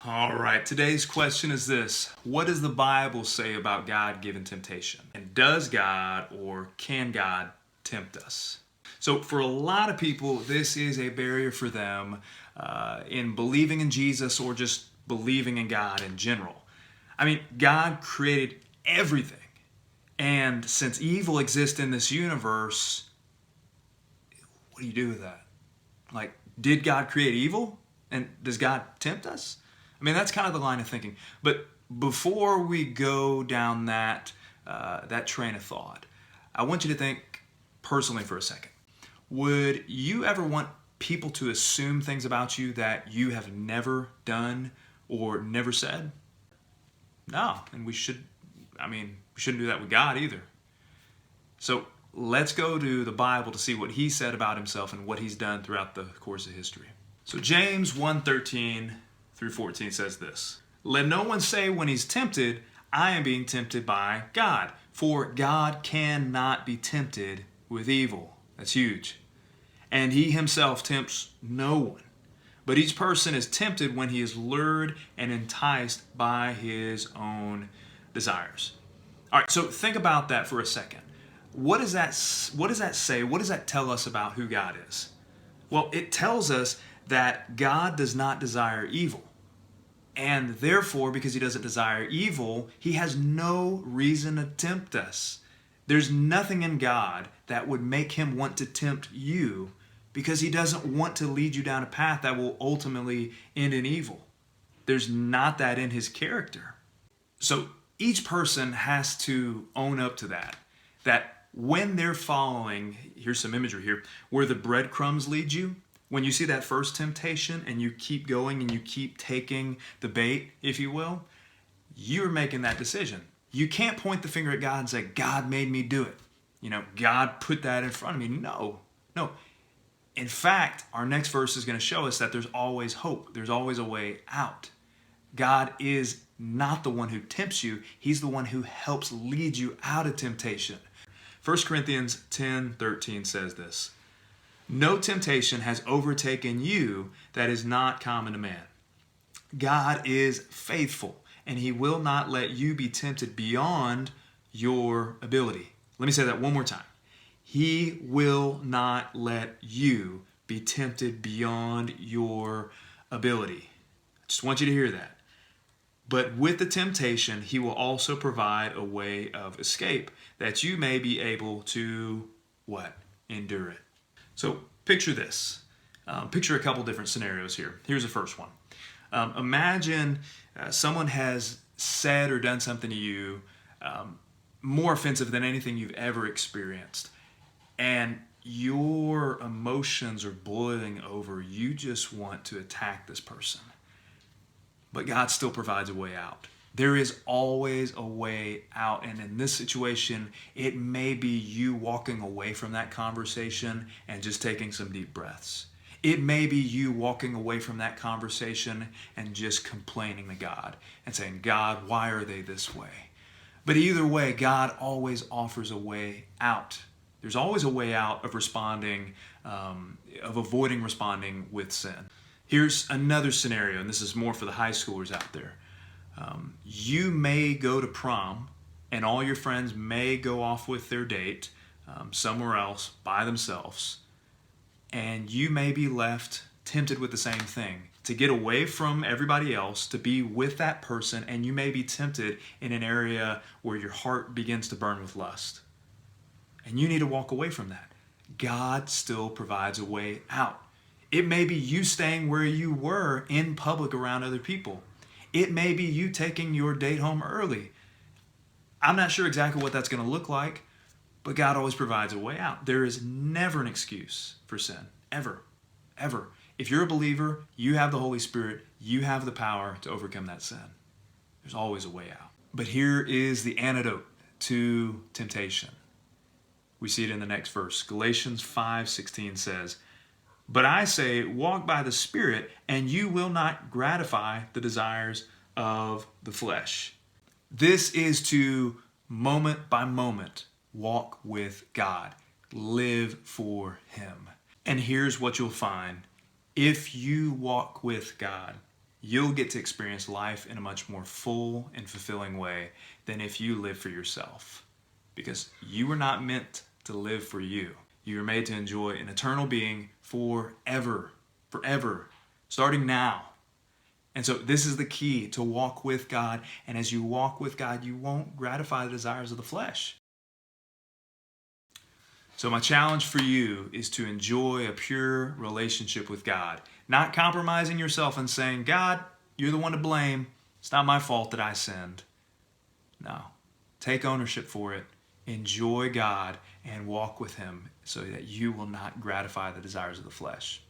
All right, today's question is this. What does the Bible say about God given temptation? And does God or can God tempt us? So, for a lot of people, this is a barrier for them in believing in Jesus or just believing in God in general. I mean, God created everything. And since evil exists in this universe, what do you do with that? Like, did God create evil? And does God tempt us? I mean, that's kind of the line of thinking. But before we go down that train of thought, I want you to think personally for a second. Would you ever want people to assume things about you that you have never done or never said? No, and we shouldn't do that with God either. So let's go to the Bible to see what he said about himself and what he's done throughout the course of history. So James 1:13 through 14 says this. Let no one say when he's tempted, I am being tempted by God. For God cannot be tempted with evil. That's huge. And he himself tempts no one. But each person is tempted when he is lured and enticed by his own desires. All right, so think about that for a second. What does that say? What does that tell us about who God is? Well, it tells us that God does not desire evil. And therefore, because he doesn't desire evil, he has no reason to tempt us. There's nothing in God that would make him want to tempt you because he doesn't want to lead you down a path that will ultimately end in evil. There's not that in his character. So each person has to own up to that when they're following, here's some imagery here, where the breadcrumbs lead you, when you see that first temptation and you keep going and you keep taking the bait, if you will, you're making that decision. You can't point the finger at God and say, God made me do it. God put that in front of me. No. In fact, our next verse is going to show us that there's always hope. There's always a way out. God is not the one who tempts you. He's the one who helps lead you out of temptation. 1 Corinthians 10:13 says this. No temptation has overtaken you that is not common to man. God is faithful, and he will not let you be tempted beyond your ability. Let me say that one more time. He will not let you be tempted beyond your ability. I just want you to hear that. But with the temptation, he will also provide a way of escape that you may be able to, what? Endure it. So picture this. Picture a couple different scenarios here. Here's the first one. Imagine someone has said or done something to you more offensive than anything you've ever experienced. And your emotions are boiling over. You just want to attack this person. But God still provides a way out. There is always a way out. And in this situation, it may be you walking away from that conversation and just taking some deep breaths. It may be you walking away from that conversation and just complaining to God and saying, God, why are they this way? But either way, God always offers a way out. There's always a way out of avoiding responding with sin. Here's another scenario, and this is more for the high schoolers out there. You may go to prom, and all your friends may go off with their date somewhere else by themselves, and you may be left tempted with the same thing, to get away from everybody else, to be with that person, and you may be tempted in an area where your heart begins to burn with lust. And you need to walk away from that. God still provides a way out. It may be you staying where you were in public around other people. It may be you taking your date home early. I'm not sure exactly what that's going to look like, but God always provides a way out. There is never an excuse for sin. Ever. Ever. If you're a believer, you have the Holy Spirit. You have the power to overcome that sin. There's always a way out. But here is the antidote to temptation. We see it in the next verse. Galatians 5:16 says, But I say, walk by the Spirit, and you will not gratify the desires of the flesh. This is to, moment by moment, walk with God. Live for him. And here's what you'll find. If you walk with God, you'll get to experience life in a much more full and fulfilling way than if you live for yourself. Because you were not meant to live for you. You were made to enjoy an eternal being forever, starting now. And so this is the key, to walk with God. And as you walk with God, you won't gratify the desires of the flesh. So my challenge for you is to enjoy a pure relationship with God, not compromising yourself and saying, God, you're the one to blame. It's not my fault that I sinned. No. Take ownership for it. Enjoy God and walk with Him so that you will not gratify the desires of the flesh.